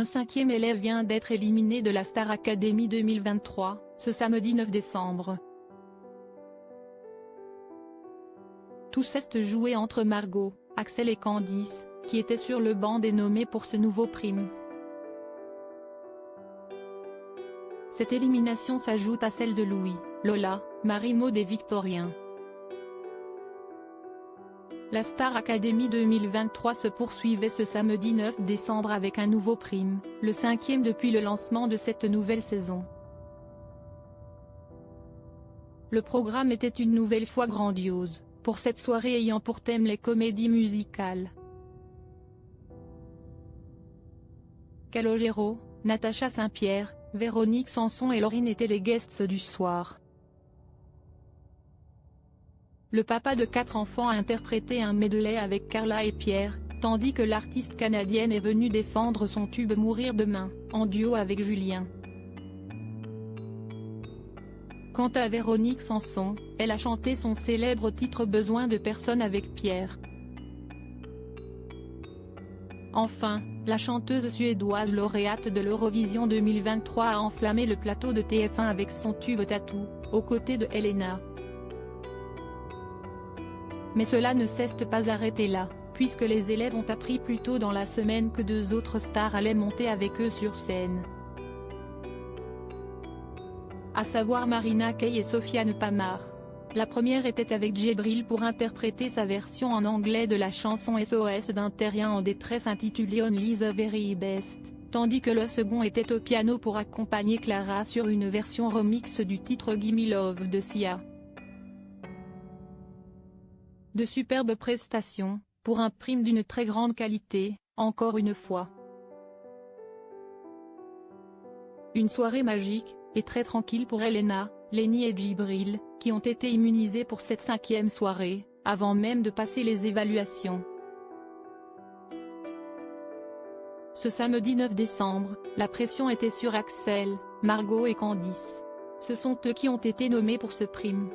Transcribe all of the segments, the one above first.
Un 5e élève vient d'être éliminé de la Star Academy 2023, ce samedi 9 décembre. Tout s'est joué entre Margot, Axel et Candice, qui étaient sur le banc des nommés pour ce nouveau prime. Cette élimination s'ajoute à celle de Louis, Lola, Marie-Maude et Victorien. La Star Academy 2023 se poursuivait ce samedi 9 décembre avec un nouveau prime, le 5e depuis le lancement de cette nouvelle saison. Le programme était une nouvelle fois grandiose, pour cette soirée ayant pour thème les comédies musicales. Calogero, Natacha Saint-Pierre, Véronique Sanson et Laurine étaient les guests du soir. Le papa de 4 enfants a interprété un medley avec Carla et Pierre, tandis que l'artiste canadienne est venue défendre son tube Mourir demain, en duo avec Julien. Quant à Véronique Sanson, elle a chanté son célèbre titre Besoin de personne avec Pierre. Enfin, la chanteuse suédoise lauréate de l'Eurovision 2023 a enflammé le plateau de TF1 avec son tube Tattoo, aux côtés de Helena. Mais cela ne s'est pas arrêté là, puisque les élèves ont appris plus tôt dans la semaine que 2 autres stars allaient monter avec eux sur scène. À savoir Marina Kaye et Sofiane Pamart. La première était avec Djibril pour interpréter sa version en anglais de la chanson SOS d'un terrien en détresse intitulée Only the Very Best, tandis que le second était au piano pour accompagner Clara sur une version remix du titre Gimme Love de Sia. De superbes prestations, pour un prime d'une très grande qualité, encore une fois. Une soirée magique, et très tranquille pour Helena, Lenny et Djibril, qui ont été immunisés pour cette 5e soirée, avant même de passer les évaluations. Ce samedi 9 décembre, la pression était sur Axel, Margot et Candice. Ce sont eux qui ont été nommés pour ce prime.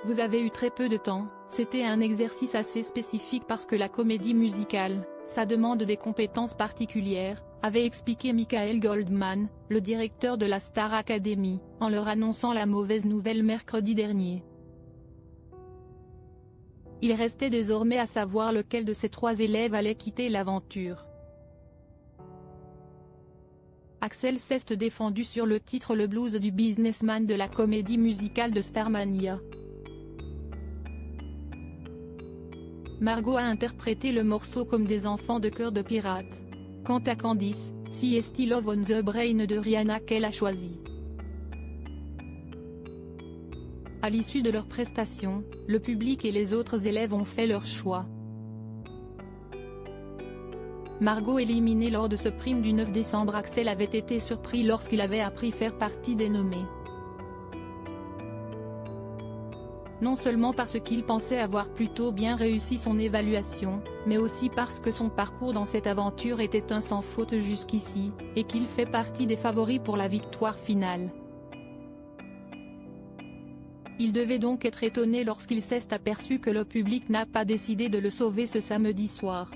Vous avez eu très peu de temps, c'était un exercice assez spécifique parce que la comédie musicale, ça demande des compétences particulières, avait expliqué Michael Goldman, le directeur de la Star Academy, en leur annonçant la mauvaise nouvelle mercredi dernier. Il restait désormais à savoir lequel de ces 3 élèves allait quitter l'aventure. Axel s'est défendu sur le titre Le blues du businessman de la comédie musicale de Starmania. Margot a interprété le morceau comme des enfants de cœur de pirate. Quant à Candice, CST Love on the Brain de Rihanna qu'elle a choisi. À l'issue de leur prestation, le public et les autres élèves ont fait leur choix. Margot éliminée lors de ce prime du 9 décembre. Axel avait été surpris lorsqu'il avait appris faire partie des nommés. Non seulement parce qu'il pensait avoir plutôt bien réussi son évaluation, mais aussi parce que son parcours dans cette aventure était un sans faute jusqu'ici, et qu'il fait partie des favoris pour la victoire finale. Il devait donc être étonné lorsqu'il s'est aperçu que le public n'a pas décidé de le sauver ce samedi soir.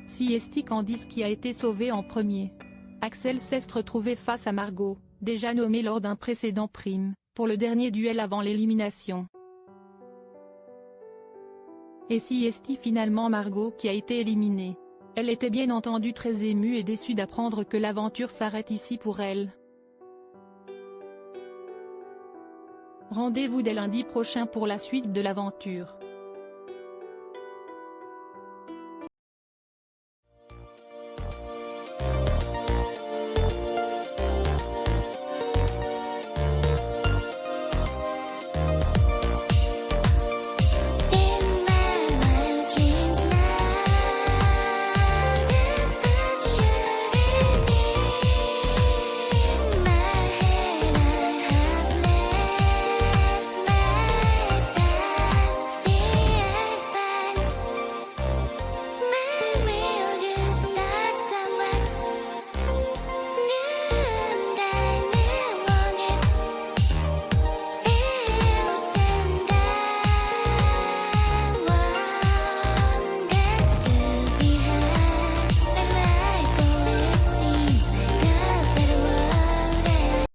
CST Candice qui a été sauvé en premier. Axel s'est retrouvé face à Margot, déjà nommée lors d'un précédent prime, pour le dernier duel avant l'élimination. Et CST finalement Margot qui a été éliminée. Elle était bien entendu très émue et déçue d'apprendre que l'aventure s'arrête ici pour elle. Rendez-vous dès lundi prochain pour la suite de l'aventure.